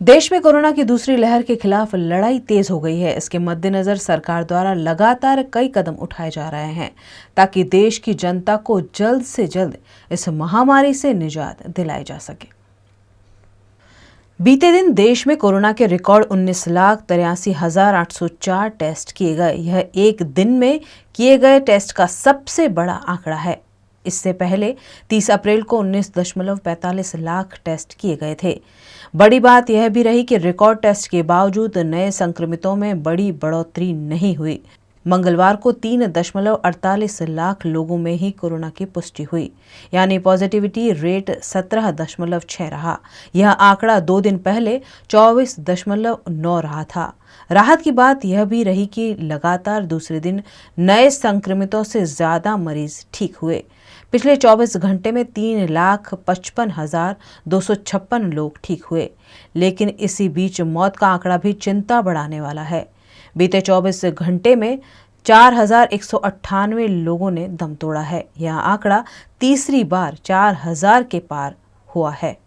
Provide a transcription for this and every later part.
देश में कोरोना की दूसरी लहर के खिलाफ लड़ाई तेज हो गई है। इसके मद्देनजर सरकार द्वारा लगातार कई कदम उठाए जा रहे हैं ताकि देश की जनता को जल्द से जल्द इस महामारी से निजात दिलाई जा सके। बीते दिन देश में कोरोना के रिकॉर्ड 19,83,804 टेस्ट किए गए। यह एक दिन में किए गए टेस्ट का सबसे बड़ा आंकड़ा है। इससे पहले 30 अप्रैल को 19.45 लाख टेस्ट किए गए थे। बड़ी बात यह भी रही कि रिकॉर्ड टेस्ट के बावजूद नए संक्रमितों में बड़ी बढ़ोतरी नहीं हुई। मंगलवार को 3.48 लाख लोगों में ही कोरोना की पुष्टि हुई, यानी पॉजिटिविटी रेट 17.6 रहा। यह आंकड़ा 2 दिन पहले 24.9 रहा था। राहत की बात यह भी रही कि लगातार दूसरे दिन नए संक्रमितों से ज्यादा मरीज ठीक हुए। पिछले 24 घंटे में 3,55,256 लोग ठीक हुए, लेकिन इसी बीच मौत का आंकड़ा भी चिंता बढ़ाने वाला है। बीते 24 घंटे में 4,198 लोगों ने दम तोड़ा है। यह आंकड़ा तीसरी बार 4,000 के पार हुआ है।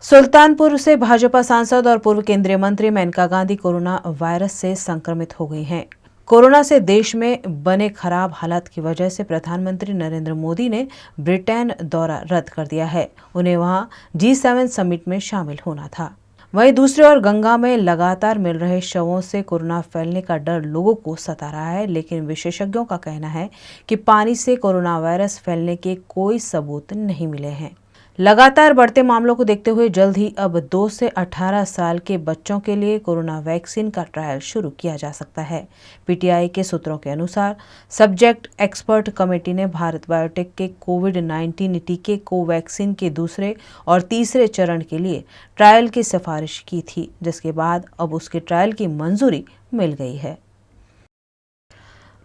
सुल्तानपुर से भाजपा सांसद और पूर्व केंद्रीय मंत्री मेनका गांधी कोरोना वायरस से संक्रमित हो गई हैं। कोरोना से देश में बने खराब हालात की वजह से प्रधानमंत्री नरेंद्र मोदी ने ब्रिटेन दौरा रद्द कर दिया है। उन्हें वहां G7 समिट में शामिल होना था। वहीं दूसरी ओर गंगा में लगातार मिल रहे शवों से कोरोना फैलने का डर लोगों को सता रहा है, लेकिन विशेषज्ञों का कहना है कि पानी से कोरोना वायरस फैलने के कोई सबूत नहीं मिले हैं। लगातार बढ़ते मामलों को देखते हुए जल्द ही अब 2 से 18 साल के बच्चों के लिए कोरोना वैक्सीन का ट्रायल शुरू किया जा सकता है। पीटीआई के सूत्रों के अनुसार सब्जेक्ट एक्सपर्ट कमेटी ने भारत बायोटेक के कोविड-19 टीके कोवैक्सीन के दूसरे और तीसरे चरण के लिए ट्रायल की सिफारिश की थी, जिसके बाद अब उसके ट्रायल की मंजूरी मिल गई है।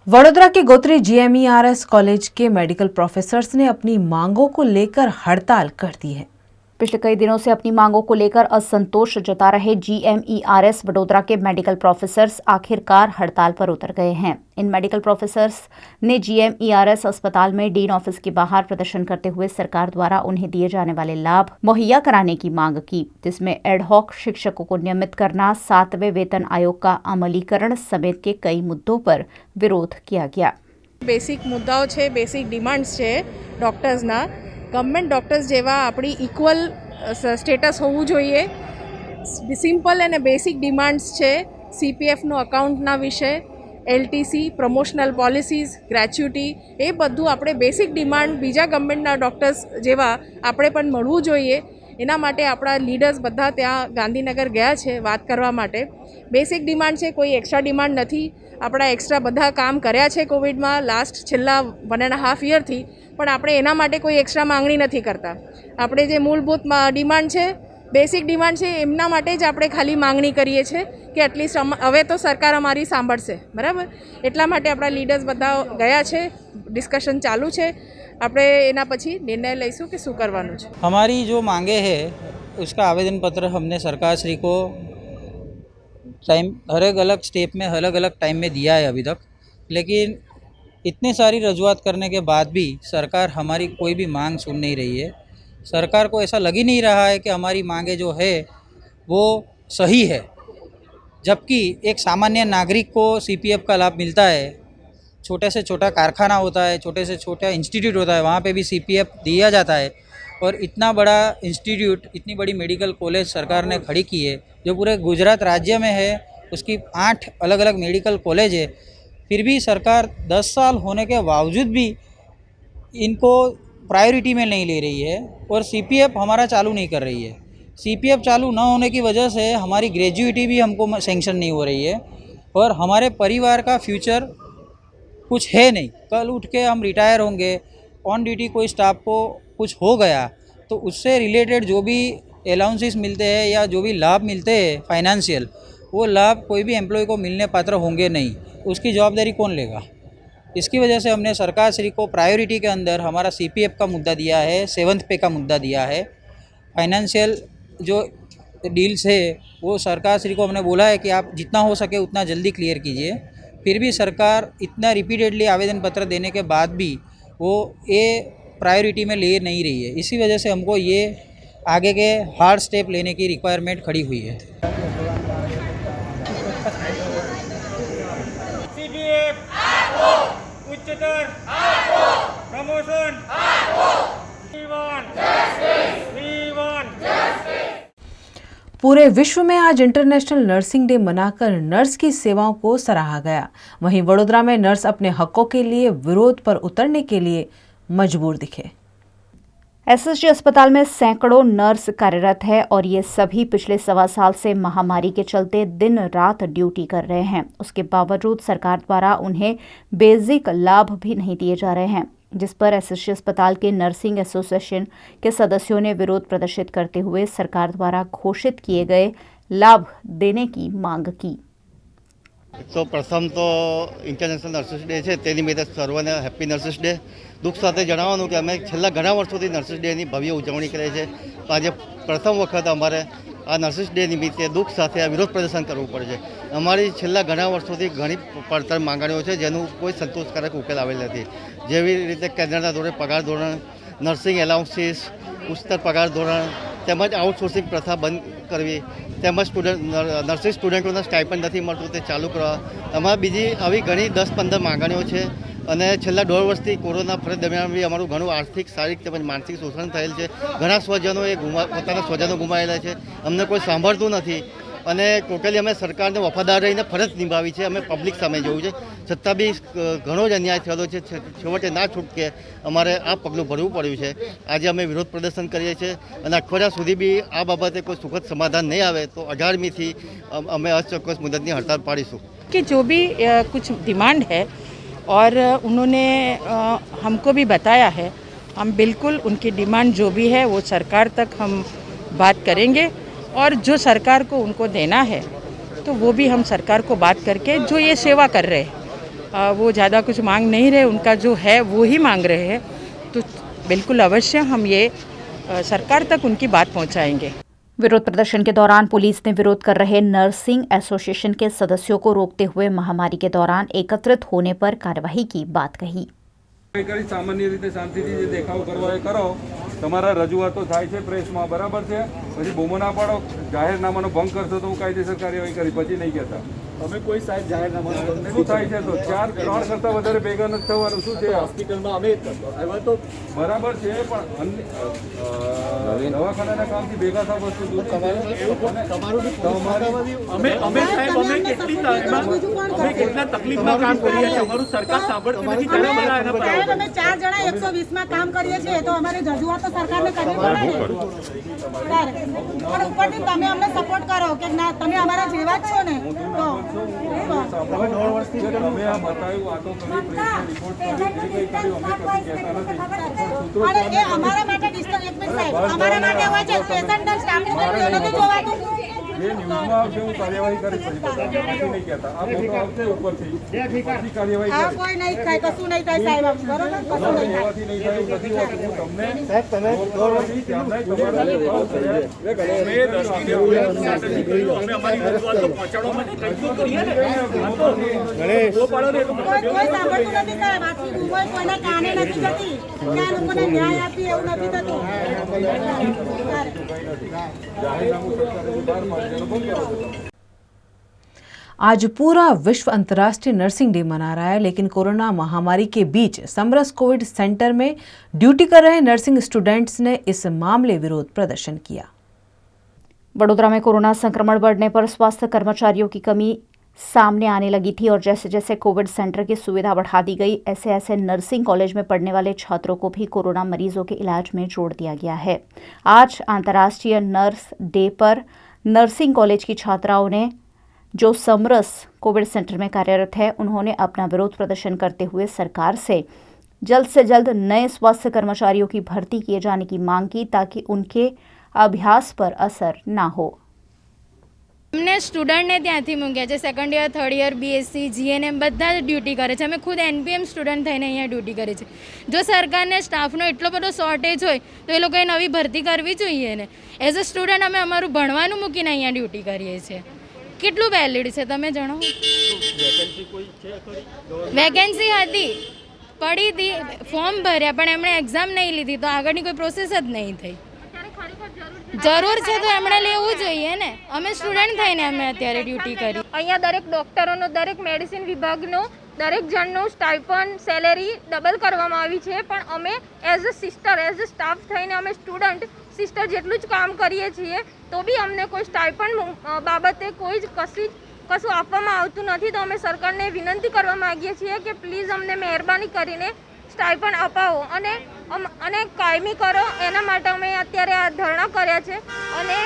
वडोदरा के गोत्री GMERS कॉलेज के मेडिकल प्रोफेसर्स ने अपनी मांगों को लेकर हड़ताल कर दी है। पिछले कई दिनों से अपनी मांगों को लेकर असंतोष जता रहे GMERS वडोदरा के मेडिकल प्रोफेसर्स आखिरकार हड़ताल पर उतर गए हैं। इन मेडिकल प्रोफेसर्स ने GMERS अस्पताल में डीन ऑफिस के बाहर प्रदर्शन करते हुए सरकार द्वारा उन्हें दिए जाने वाले लाभ मुहैया कराने की मांग की, जिसमें एडहॉक शिक्षकों को नियमित करना, 7वें वेतन आयोग का अमलीकरण समेत के कई मुद्दों पर विरोध किया गया। बेसिक मुद्दाओं छे, बेसिक डिमांड्स छे डॉक्टर्सना। गवर्नमेंट डॉक्टर्स जेवा अपनी इक्वल स्टेटस होવું જોઈએ। सिम्पल અને बेसिक डिमांड्स छे CPFનો અકાઉન્ટના વિશે, LTC, પ્રમોશનલ પોલિસીઝ, ગ્રેચ્યુટી, એ બધું આપણે બેસિક ડિમાન્ડ બીજા ગવર્મેન્ટના ડૉક્ટર્સ જેવા આપણે પણ મળવું જોઈએ। એના માટે આપણા લીડર્સ બધા ત્યાં ગાંધીનગર ગયા છે વાત કરવા માટે। બેસિક ડિમાન્ડ છે, કોઈ એક્સ્ટ્રા ડિમાન્ડ નથી। આપણા એક્સ્ટ્રા બધા કામ કર્યા છે કોવિડમાં લાસ્ટ છેલ્લા 1.5 યરથી, પણ આપણે એના માટે કોઈ એક્સ્ટ્રા માંગણી નથી કરતા। આપણે જે મૂળભૂત ડિમાન્ડ છે, બેસિક ડિમાન્ડ છે, એમના માટે જ આપણે ખાલી માંગણી કરીએ છીએ કે એટલીસ્ટ હવે તો સરકાર અમારી સાંભળશે, બરાબર? એટલા માટે આપણા લીડર્સ બધા ગયા છે, ડિસ્કશન ચાલુ છે। આપણે એના પછી निर्णय લઈશું કે શું કરવાનું છે। हमारी जो मांगे है उसका आवेदन पत्र हमने सरकार श्री को टाइम अलग अलग स्टेप में अलग अलग टाइम में दिया है अभी तक, लेकिन इतनी सारी रजूआत करने के बाद भी सरकार हमारी कोई भी मांग सुन नहीं रही है। सरकार को ऐसा लग ही नहीं रहा है कि हमारी मांगे जो है वो सही है, जबकि एक सामान्य नागरिक को CPF का लाभ मिलता है। छोटे से छोटा कारखाना होता है, छोटे से छोटा इंस्टीट्यूट होता है, वहाँ पे भी CPF दिया जाता है। और इतना बड़ा इंस्टीट्यूट, इतनी बड़ी मेडिकल कॉलेज सरकार ने खड़ी की है जो पूरे गुजरात राज्य में है। उसकी 8 अलग अलग मेडिकल कॉलेज है, फिर भी सरकार 10 साल होने के बावजूद भी इनको प्रायोरिटी में नहीं ले रही है और CPF हमारा चालू नहीं कर रही है। CPF चालू न होने की वजह से हमारी ग्रेजुएटी भी हमको सेंक्शन नहीं हो रही है और हमारे परिवार का फ्यूचर कुछ है नहीं। कल उठ के हम रिटायर होंगे, ऑन ड्यूटी कोई स्टाफ को कुछ हो गया तो उससे रिलेटेड जो भी अलाउंसेस मिलते हैं या जो भी लाभ मिलते हैं फाइनेंशियल, वो लाभ कोई भी एम्प्लॉय को मिलने पात्र होंगे नहीं। उसकी जवाबदारी कौन लेगा? इसकी वजह से हमने सरकार श्री को प्रायोरिटी के अंदर हमारा CPF का मुद्दा दिया है, 7th पे का मुद्दा दिया है। फाइनेंशियल जो डील्स है वो सरकार श्री को हमने बोला है कि आप जितना हो सके उतना जल्दी क्लियर कीजिए। फिर भी सरकार इतना रिपीटेडली आवेदन पत्र देने के बाद भी वो ये प्रायोरिटी में ले नहीं रही है। इसी वजह से हमको ये आगे के हार्ड स्टेप लेने की रिक्वायरमेंट खड़ी हुई है। उच्चतर प्रमोशन पूरे विश्व में आज इंटरनेशनल नर्सिंग डे मनाकर नर्स की सेवाओं को सराहा गया। वहीं वडोदरा में नर्स अपने हकों के लिए विरोध पर उतरने के लिए मजबूर दिखे। एसएसजी अस्पताल में सैकड़ों नर्स कार्यरत है और ये सभी पिछले 1.25 साल से महामारी के चलते दिन रात ड्यूटी कर रहे हैं। उसके बावजूद सरकार द्वारा उन्हें बेसिक लाभ भी नहीं दिए जा रहे हैं, जिस पर एसएसजी अस्पताल के नर्सिंग एसोसिएशन के सदस्यों ने विरोध प्रदर्शित करते हुए सरकार द्वारा घोषित किए गए लाभ देने की मांग की। तो प्रथम तो इंटरनेशनल नर्सिस डे है, ते निमित्ते सर्वने हेप्पी नर्सिस डे। दुख साथे जणाववानुं के अमे छेल्ला घणा वर्षोथी नर्सिस डेनी भव्य उजवणी करे छे। आज प्रथम वखत अमारे आ नर्सिस डे निमित्ते दुख साथे आ विरोध प्रदर्शन करवुं पड़े छे। अमारी छेल्ला घणा वर्षोथी घणी પડતર માંગણીઓ છે જેનું કોઈ સંતોષકારક ઉકેલ આવેલ નથી। જેવી રીતે કેન્દ્રના ધોરણે પગાર ધોરણ, નર્સિંગ એલાઉન્સીસ, ઉચ્ચતર પગાર ધોરણ તેમજ આઉટસોર્સિંગ પ્રથા બંધ કરવી, તેમજ નર્સિંગ સ્ટુડન્ટોને સ્ટાઇપન્ડ નથી મળતું તે ચાલુ કરવા, અમારા બીજી આવી ઘણી 10-15 માંગણીઓ છે। અને છેલ્લા 1.5 વર્ષથી કોરોના ફરજ દરમિયાન બી અમારું ઘણું આર્થિક, શારીરિક તેમજ માનસિક શોષણ થયેલ છે। ઘણા સ્વજનોએ પોતાના સ્વજનો ગુમાવેલા છે। અમને કોઈ સાંભળતું નથી અને ટોટલી અમે સરકારને વફાદાર રહીને ફરજ નિભાવી છે। અમે પબ્લિક સામે જવું છે, છતાં બી ઘણો જ અન્યાય થયેલો છે। છેવટે ના છૂટકે અમારે આ પગલું ભરવું પડ્યું છે। આજે અમે વિરોધ પ્રદર્શન કરીએ છીએ અને અઠવાડિયા સુધી બી આ બાબતે કોઈ સુખદ સમાધાન નહીં આવે તો 18મીથી અમે અચોક્કસ મુદતની હડતાળ પાડીશું। कि जो भी कुछ डिमांड है और उन्होंने हमको भी बताया है, हम बिल्कुल उनकी डिमांड जो भी है वो सरकार तक हम बात करेंगे और जो सरकार को उनको देना है तो वो भी हम सरकार को बात करके, जो ये सेवा कर रहे हैं वो ज़्यादा कुछ मांग नहीं रहे, उनका जो है वो ही मांग रहे हैं, तो बिल्कुल अवश्य हम ये सरकार तक उनकी बात पहुंचाएंगे। विरोध प्रदर्शन के दौरान पुलिस ने विरोध कर रहे नर्सिंग एसोसिएशन के सदस्यों को रोकते हुए महामारी के दौरान एकत्रित होने पर कार्यवाही की बात कही। सामान्य रीते शांतिथी जे देखाव करवा ए करो, तमारा रजूआतो थाय छे प्रेसमां, बराबर छे। पछी बूमो ना पाडो, जाहेरनामानो भंग करशो तो हुं कायदेसर कार्यवाही करी, पछी नहीं कहेता અમે કોઈ સાહેબ જાહેરનામાનો ભંગ નહીં। શું થાય છે તો 4-3 કરતાં વધારે ભેગા નથી થવાનું। શું છે હોસ્પિટલમાં અમે જ કરતો એવા તો બરાબર છે, પણ દવાખાનાના કામથી ભેગા થવા વસ્તુ દૂર તમારું અમે સાહેબ અમે કેટલા તકલીફમાં કામ કરીએ છીએ, અમારું સરકાર સાંભળતી નથી। ત્યારે બધા એના પર અમે 4 જણા 120 માં કામ કરીએ છીએ તો અમારે રજૂઆત તો સરકારને કરવી પડે પણ ઉપરથી તમે અમને સપોર્ટ કરો કે ના તમે અમારા જેવા જ છો ને। તો અમે આ બતાવ્યું, આ તો કરી પ્રેસને રિપોર્ટ કરી, જે કંઈ કર્યું અમે કશું કહેતા નથી, પણ અને એ અમારા માટે ડિસ્ટન્સ એક મિનિટ સાહેબ અમારા માટે હોય છે પેશન્ટ સ્ટાફને કોઈ નથી જોવાતું। જે ન્યૂઝમાં આવશે હું કાર્યવાહી કરીશ, પછી બતાવજો, પછી નહીં કહેતા। આ ફોટો આવશે ઉપરથી, પછી કાર્યવાહી આ કરીશ। કોઈ નહીં થાય, કશું નહીં થાય સાહેબ, બરોબર કશું નહીં થાય। એવાથી નહીં થાય એવું નથી હોતું। હું તમને સાહેબ તમે ગૌરવથી ત્યાંના તમારા ભાવ છે અમે દર્દીને અમે અમારી રજૂઆત તો પહોંચાડવા માટે કંઈ કરીએ ને કોઈ સાંભળતું નથી સાહેબ। આટલી ઉંમર કોઈના કાને નથી જતી કે આ લોકોને ન્યાય આપીએ એવું નથી થતું। જાહેરનામું સરકારે બહાર પાડ્યું, બંધ કરો। आज पूरा विश्व अंतर्राष्ट्रीय नर्सिंग डे मना रहा है, लेकिन कोरोना महामारी के बीच समरस कोविड सेंटर में ड्यूटी कर रहे नर्सिंग स्टूडेंट्स ने इस मामले विरोध प्रदर्शन किया। वडोदरा में कोरोना संक्रमण बढ़ने पर स्वास्थ्य कर्मचारियों की कमी सामने आने लगी थी और जैसे जैसे कोविड सेंटर की सुविधा बढ़ा दी गई, ऐसे ऐसे नर्सिंग कॉलेज में पढ़ने वाले छात्रों को भी कोरोना मरीजों के इलाज में जोड़ दिया गया है। आज अंतर्राष्ट्रीय नर्स डे पर नर्सिंग कॉलेज की छात्राओं ने, जो समरस कोविड सेंटर में कार्यरत है, उन्होंने अपना विरोध प्रदर्शन करते हुए सरकार से जल्द नए स्वास्थ्य कर्मचारियों की भर्ती किए जाने की मांग की ताकि उनके अभ्यास पर असर ना हो। અમને સ્ટુડન્ટને ત્યાંથી મૂક્યા છે, second year, third year, BSc, GNM બધા જ ડ્યુટી કરે છે। અમે ખુદ એનપીએમ સ્ટુડન્ટ થઈને અહીંયા ડ્યુટી કરે છે। જો સરકારને સ્ટાફનો એટલો બધો શોર્ટેજ હોય તો એ લોકોએ નવી ભરતી કરવી જોઈએ ને। એઝ અ સ્ટુડન્ટ અમે અમારું ભણવાનું મૂકીને અહીંયા ડ્યુટી કરીએ છીએ। કેટલું વેલિડ છે તમે જણાવો? વેકેન્સી હતી, પડી હતી, ફોર્મ ભર્યા પણ એમણે એક્ઝામ નહીં લીધી તો આગળની કોઈ પ્રોસેસ જ નહીં થઈ। જરૂર છે તો એમણે લેવું જોઈએ ને। અમે સ્ટુડન્ટ થઈને અમે અત્યારે ડ્યુટી કરી। અહીંયા દરેક ડૉક્ટરોનો, દરેક મેડિસિન વિભાગનો દરેક જણનું સ્ટાઇપન્ડ સેલેરી ડબલ કરવામાં આવી છે, પણ અમે as a sister as a staff થઈને અમે સ્ટુડન્ટ સિસ્ટર જેટલું જ કામ કરીએ છીએ તો બી અમને કોઈ સ્ટાઇપન્ડ બાબતે કોઈ જ કશું આપવામાં આવતું નથી. તો અમે સરકારને વિનંતી કરવા માગીએ છીએ કે પ્લીઝ અમને મહેરબાની કરીને સ્ટાઇપન્ડ અપાવો અને કાયમી કરો. એના માટે અમે અત્યારે આ ધરણા કર્યા છે અને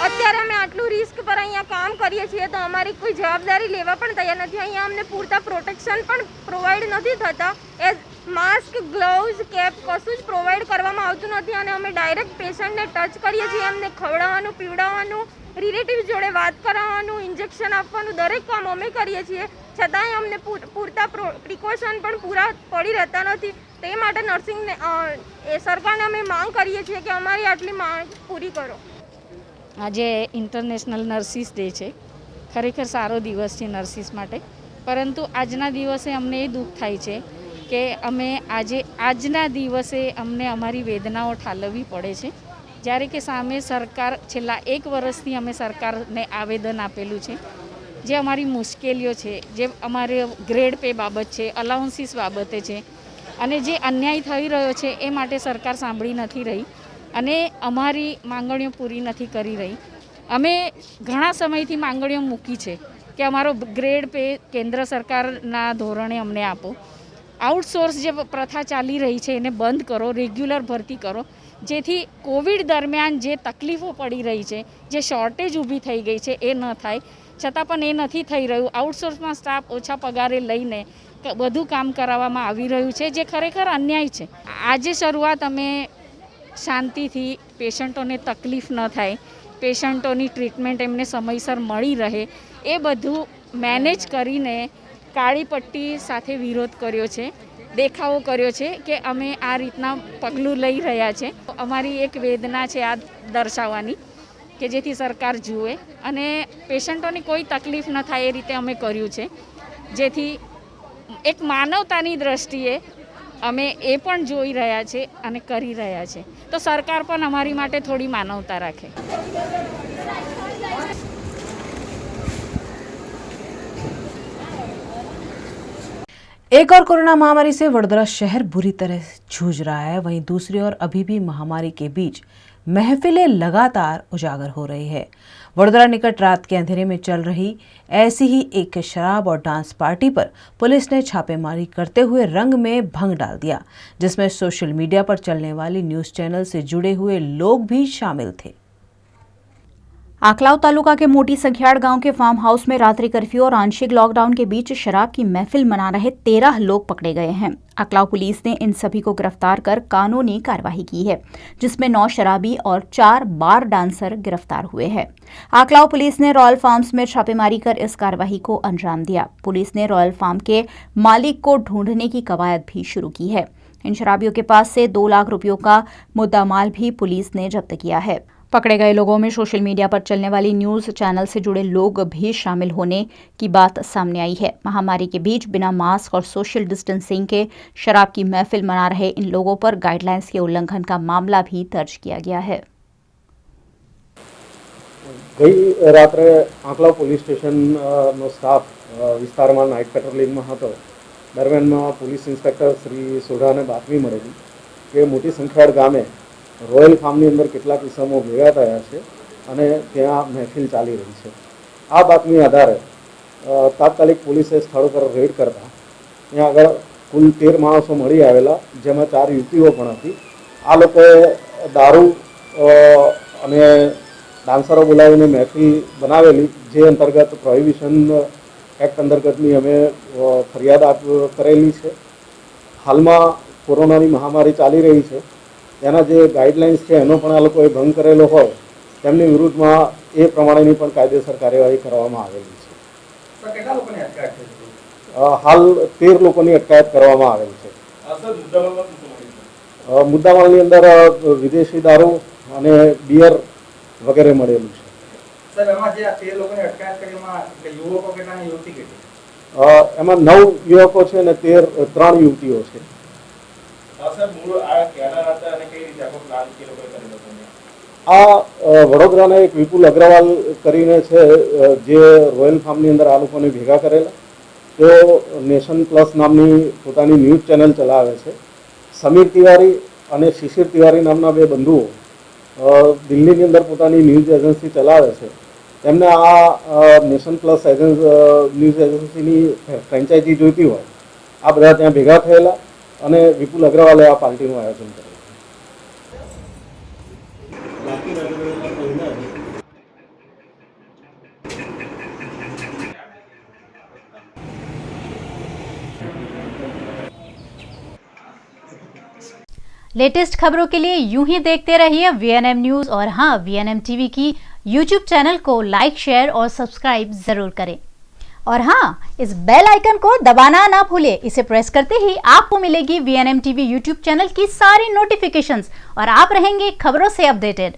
અત્યારે અમે આટલું રિસ્ક પર અહીંયા કામ કરીએ છીએ તો અમારી કોઈ જવાબદારી લેવા પણ તૈયાર નથી. અહીંયા અમને પૂરતા પ્રોટેક્શન પણ પ્રોવાઈડ નથી થતા. એઝ માસ્ક, ગ્લવ્સ, કેપ કશું જ પ્રોવાઈડ કરવામાં આવતું નથી અને અમે ડાયરેક્ટ પેશન્ટને ટચ કરીએ છીએ. એમને ખવડાવવાનું, પીવડાવવાનું, રિલેટિવ્સ જોડે વાત કરાવવાનું, ઇન્જેક્શન આપવાનું દરેક કામ અમે કરીએ છીએ, છતાંય અમને પૂરતા પ્રિકોશન પણ પૂરા પડી રહેતા નથી. તે માટે નર્સિંગને સરકારને અમે માંગ કરીએ છીએ કે અમારી આટલી માંગ પૂરી કરો. આજે ઇન્ટરનેશનલ નર્સિસ ડે છે. ખરેખર સારો દિવસ છે નર્સિસ માટે, પરંતુ આજના દિવસે અમને એ દુઃખ થાય છે કે અમે આજના દિવસે અમને અમારી વેદનાઓ ઠાલવવી પડે છે, જ્યારે કે સામે સરકાર છેલ્લા 1 વર્ષથી અમે સરકારને આવેદન આપેલું છે. જે અમારી મુશ્કેલીઓ છે, જે અમારે ગ્રેડ પે બાબત છે, અલાઉન્સીસ બાબતે છે અને જે અન્યાય થઈ રહ્યો છે એ માટે સરકાર સાંભળી નથી રહી અને અમારી માંગણીઓ પૂરી નથી કરી રહી. અમે ઘણા સમયથી માંગણીઓ મૂકી છે કે અમારો ગ્રેડ પે કેન્દ્ર સરકારના ધોરણે અમને આપો. આઉટસોર્સ જે પ્રથા ચાલી રહી છે એને બંધ કરો, રેગ્યુલર ભરતી કરો, જેથી કોવિડ દરમિયાન જે તકલીફો પડી રહી છે, જે શોર્ટેજ ઊભી થઈ ગઈ છે એ ન થાય. છતાં પણ એ નથી થઈ રહ્યું. આઉટસોર્સમાં સ્ટાફ ઓછા પગારે લઈને બધું કામ કરાવવામાં આવી રહ્યું છે, જે ખરેખર અન્યાય છે. આજે શરૂઆત અમે શાંતિથી, પેશન્ટોને તકલીફ ન થાય, પેશન્ટોની ટ્રીટમેન્ટ એમને સમયસર મળી રહે એ બધું મેનેજ કરીને કાળી પટ્ટી સાથે વિરોધ કર્યો છે, દેખાવો કર્યો છે કે અમે આ રીતના પગલું લઈ રહ્યા છે. અમારી એક વેદના છે આ દર્શાવવાની કે જેથી સરકાર જુએ અને પેશન્ટોની કોઈ તકલીફ ન થાય એ રીતે અમે કર્યું છે, જેથી એક માનવતાની દ્રષ્ટિએ અમે એ પણ જોઈ રહ્યા છે અને કરી રહ્યા છે. તો સરકાર પણ અમારી માટે થોડી માનવતા રાખે. एक और कोरोना महामारी से वडोदरा शहर बुरी तरह जूझ रहा है, वहीं दूसरी ओर अभी भी महामारी के बीच महफिलें लगातार उजागर हो रही है. वडोदरा निकट रात के अंधेरे में चल रही ऐसी ही एक शराब और डांस पार्टी पर पुलिस ने छापेमारी करते हुए रंग में भंग डाल दिया, जिसमें सोशल मीडिया पर चलने वाली न्यूज चैनल से जुड़े हुए लोग भी शामिल थे. आकलाव तालुका के मोटी सखियाड़ गांव के फार्म हाउस में रात्रि कर्फ्यू और आंशिक लॉकडाउन के बीच शराब की महफिल मना रहे 13 लोग पकड़े गए हैं. आकलाव पुलिस ने इन सभी को गिरफ्तार कर कानूनी कार्रवाई की है, जिसमें 9 शराबी और 4 बार डांसर गिरफ्तार हुए हैं. आकलाव पुलिस ने रॉयल फार्म्स में छापेमारी कर इस कार्रवाई को अंजाम दिया. पुलिस ने रॉयल फार्म के मालिक को ढूंढने की कवायद भी शुरू की है. इन शराबियों के पास से 2 लाख रुपयों का मुद्दामाल भी पुलिस ने जब्त किया है. पकड़े गए लोगों में सोशल मीडिया पर चलने वाली न्यूज चैनल से जुड़े लोग भी शामिल होने की बात सामने आई है. महामारी के बीच बिना मास्क और सोशल डिस्टेंसिंग के शराब की महफिल मना रहे इन लोगों पर गाइडलाइंस के उल्लंघन का मामला भी दर्ज किया गया है. गई रात्रे आंकलाव पोलीस स्टेशनનો સ્ટાફ વિસ્તારમાં નાઇટ પેટ્રોલિંગમાં હતો. દરમિયાનમાં પોલીસ ઇન્સ્પેક્ટર શ્રી સોઢાને બાતમી મળેલી કે મોટી સંખ્યાડ ગામે રોયલ ફાર્મની અંદર કેટલાક ઇસમો ભેગા થયા છે અને ત્યાં મહેફિલ ચાલી રહી છે. આ બાતમી આધારે તાત્કાલિક પોલીસે સ્થળ પર રેડ કરતા ત્યાં આગળ કુલ 13 માણસો મળી આવેલા, જેમાં 4 યુવતીઓ પણ હતી. આ લોકોએ દારૂ અને ડાન્સરો બોલાવીને મહેફિલ બનાવેલી, જે અંતર્ગત પ્રોહિબિશન એક્ટ અંતર્ગતની અમે ફરિયાદ કરેલી છે. હાલમાં કોરોનાની મહામારી ચાલી રહી છે, તેના જે ગાઈડલાઇન્સ છે એનો પણ આ લોકોએ ભંગ કરેલો હોય તેમની વિરુદ્ધમાં એ પ્રમાણેની પણ કાયદેસર કાર્યવાહી કરવામાં આવેલી છે. હાલ 13 લોકોની અટકાયત કરવામાં આવેલી છે. મુદ્દામાલની અંદર વિદેશી દારૂ અને બિયર વગેરે મળેલું છે. એમાં 9 યુવકો છે અને 3 યુવતીઓ છે. આ વડોદરાના એક વિપુલ અગ્રવાલ કરીને છે, જે રોયલ ફાર્મની અંદર આ લોકોને ભેગા કરેલા તેઓ નેશન પ્લસ નામની પોતાની ન્યૂઝ ચેનલ ચલાવે છે. સમીર તિવારી અને શિશિર તિવારી નામના બે બંધુઓ દિલ્હીની અંદર પોતાની ન્યૂઝ એજન્સી ચલાવે છે. તેમને આ નેશન પ્લસ ન્યૂઝ એજન્સીની ફ્રેન્ચાઇઝી જોઈતી હોય, આ બધા ત્યાં ભેગા થયેલા અને વિપુલ અગ્રવાલે આ પાર્ટીનું આયોજન કર્યું. लेटेस्ट खबरों के लिए यूं ही देखते रहिए VNM न्यूज़ और हाँ, VNM टीवी की YouTube चैनल को लाइक, शेयर और सब्सक्राइब जरूर करें। और हाँ, इस बेल आइकन को दबाना ना भूलें। इसे प्रेस करते ही आपको मिलेगी VNM टीवी YouTube चैनल की सारी नोटिफिकेशंस और आप रहेंगे खबरों से अपडेटेड।